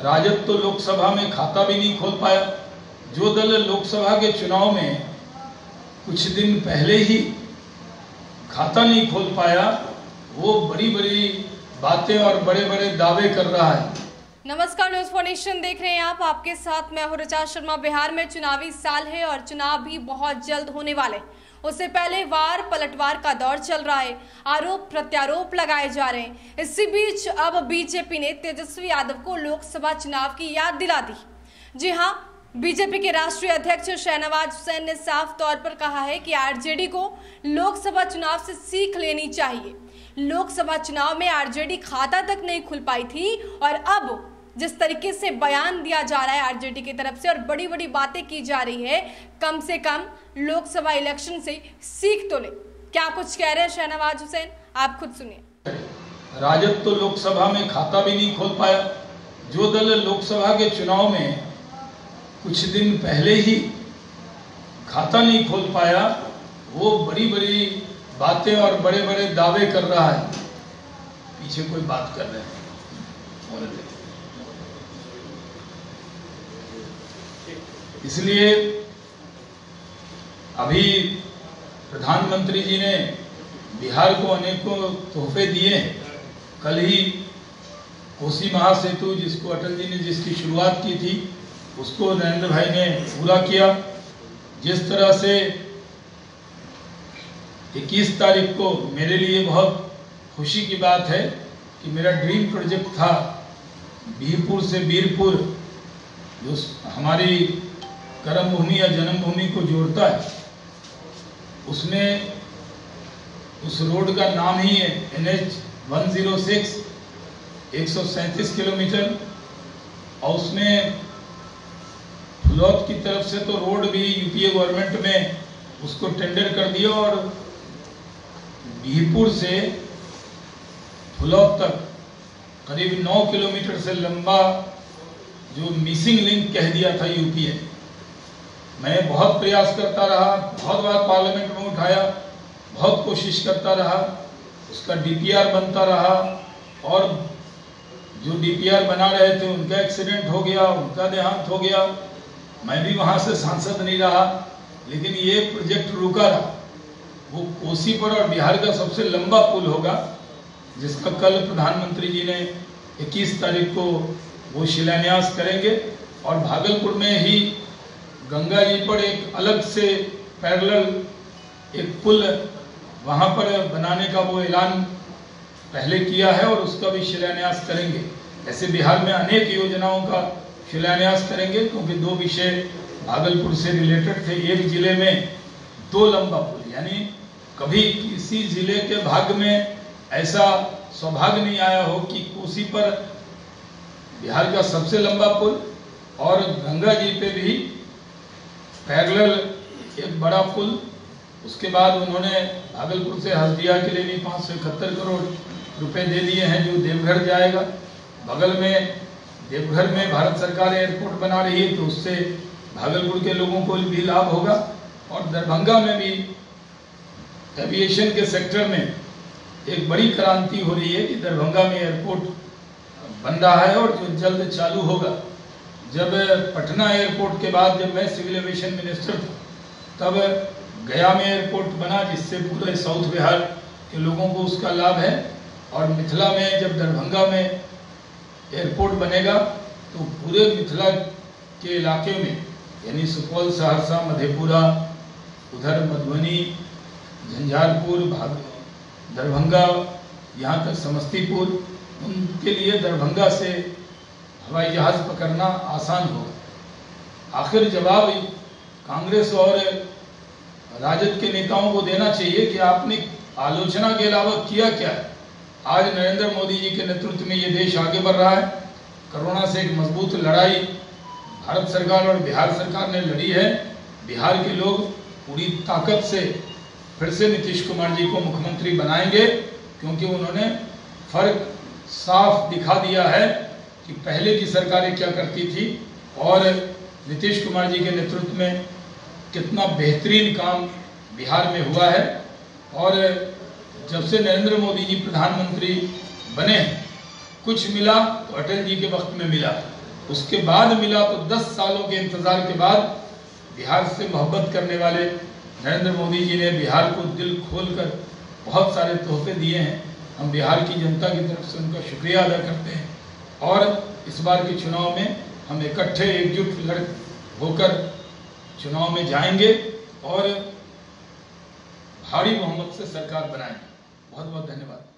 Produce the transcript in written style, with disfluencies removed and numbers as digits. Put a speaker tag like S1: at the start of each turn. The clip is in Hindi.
S1: राजद तो लोकसभा में खाता भी नहीं खोल पाया। जो दल लोकसभा के चुनाव में कुछ दिन पहले ही खाता नहीं खोल पाया, वो बड़ी बड़ी बातें और बड़े बड़े दावे कर रहा है।
S2: नमस्कार, न्यूज़ फॉर नेशन देख रहे हैं आप। आपके साथ मैं हूं ऋचा शर्मा। बिहार में चुनावी साल है और चुनाव भी बहुत जल्द होने वाले। उससे पहले वार पलटवार का दौर चल रहा है, आरोप प्रत्यारोप लगाए जा रहे हैं। इसी बीच अब बीजेपी ने तेजस्वी यादव को लोकसभा चुनाव की याद दिला दी। जी हां, बीजेपी के राष्ट्रीय अध्यक्ष शाहनवाज हुसैन ने साफ तौर पर कहा है कि आरजेडी को लोकसभा चुनाव से सीख लेनी चाहिए। लोकसभा चुनाव में आरजेडी खाता तक नहीं खुल पाई थी और अब जिस तरीके से बयान दिया जा रहा है आरजेडी की तरफ से और बड़ी बड़ी बातें की जा रही है, कम से कम लोकसभा इलेक्शन से सीख तो ले। क्या कुछ कह रहे हैं शाहनवाज हुसैन, आप खुद सुनिए।
S1: राजद तो लोकसभा में खाता भी नहीं खोल पाया। जो दल लोकसभा के चुनाव में कुछ दिन पहले ही खाता नहीं खोल पाया, वो बड़ी बड़ी बातें और बड़े बड़े दावे कर रहा है। पीछे कोई बात कर रहे हैं। इसलिए अभी प्रधानमंत्री जी ने बिहार को अनेकों तोहफे दिए। कल ही कोसी महासेतु, जिसको अटल जी ने जिसकी शुरुआत की थी, उसको नरेंद्र भाई ने पूरा किया। जिस तरह से 21 तारीख को मेरे लिए बहुत खुशी की बात है कि मेरा ड्रीम प्रोजेक्ट था बीरपुर से बीरपुर, जो हमारी कर्म भूमि या जन्मभूमि को जोड़ता है, उसमें उस रोड का नाम ही है NH 106, 137 किलोमीटर। और उसमें फुलौत की तरफ से तो रोड भी यूपीए गवर्नमेंट में उसको टेंडर कर दिया और बीरपुर से फुलौत तक करीब 9 किलोमीटर से लंबा जो मिसिंग लिंक कह दिया था यूपीए। मैं बहुत प्रयास करता रहा, बहुत बार पार्लियामेंट में उठाया, बहुत कोशिश करता रहा, उसका डीपीआर बनता रहा और जो डीपीआर बना रहे थे उनका एक्सीडेंट हो गया, उनका देहांत हो गया। मैं भी वहां से सांसद नहीं रहा, लेकिन ये प्रोजेक्ट रुका रहा। वो कोसी पर और बिहार का सबसे लंबा पुल होगा, जिसका कल प्रधानमंत्री जी ने 21 तारीख को वो शिलान्यास करेंगे। और भागलपुर में ही गंगा जी पर एक अलग से पैरेलल एक पुल वहां पर बनाने का वो ऐलान पहले किया है और उसका भी शिलान्यास करेंगे। ऐसे बिहार में अनेक योजनाओं का शिलान्यास करेंगे, क्योंकि दो विषय भागलपुर से रिलेटेड थे। एक जिले में 2 लंबा पुल, यानी कभी किसी जिले के भाग्य में ऐसा सौभाग्य नहीं आया हो कि कोसी पर बिहार का सबसे लंबा पुल और गंगा जी पे भी पैरेलल एक बड़ा पुल। उसके बाद उन्होंने भागलपुर से हल्दिया के लिए भी 571 करोड़ रुपए दे दिए हैं, जो देवघर जाएगा। बगल में देवघर में भारत सरकार एयरपोर्ट बना रही है, तो उससे भागलपुर के लोगों को भी लाभ होगा। और दरभंगा में भी एविएशन के सेक्टर में एक बड़ी क्रांति हो रही है कि दरभंगा में एयरपोर्ट बन रहा है और जो जल्द चालू होगा। जब पटना एयरपोर्ट के बाद जब मैं सिविल एविएशन मिनिस्टर था, तब गया में एयरपोर्ट बना, जिससे पूरे साउथ बिहार के लोगों को उसका लाभ है। और मिथिला में जब दरभंगा में एयरपोर्ट बनेगा, तो पूरे मिथिला के इलाके में, यानी सुपौल, सहरसा, मधेपुरा, उधर मधुबनी, झंझारपुर, दरभंगा, यहाँ तक समस्तीपुर, उनके लिए दरभंगा से हवाई जहाज पकड़ना आसान होगा। आखिर जवाब कांग्रेस और राजद के नेताओं को देना चाहिए कि आपने आलोचना के अलावा किया क्या है। आज नरेंद्र मोदी जी के नेतृत्व में ये देश आगे बढ़ रहा है। कोरोना से एक मजबूत लड़ाई भारत सरकार और बिहार सरकार ने लड़ी है। बिहार के लोग पूरी ताकत से फिर से नीतीश कुमार जी को मुख्यमंत्री बनाएंगे, क्योंकि उन्होंने फर्क साफ दिखा दिया है कि पहले की सरकारें क्या करती थी और नीतीश कुमार जी के नेतृत्व में कितना बेहतरीन काम बिहार में हुआ है। और जब से नरेंद्र मोदी जी प्रधानमंत्री बने, कुछ मिला तो अटल जी के वक्त में मिला, उसके बाद मिला तो 10 सालों के इंतजार के बाद बिहार से मोहब्बत करने वाले नरेंद्र मोदी जी ने बिहार को दिल खोलकर बहुत सारे तोहफे दिए हैं। हम बिहार की जनता की तरफ से उनका शुक्रिया अदा करते हैं और इस बार के चुनाव में हम इकट्ठे एकजुट होकर चुनाव में जाएंगे और भारी बहुमत से सरकार बनाएंगे। बहुत बहुत धन्यवाद।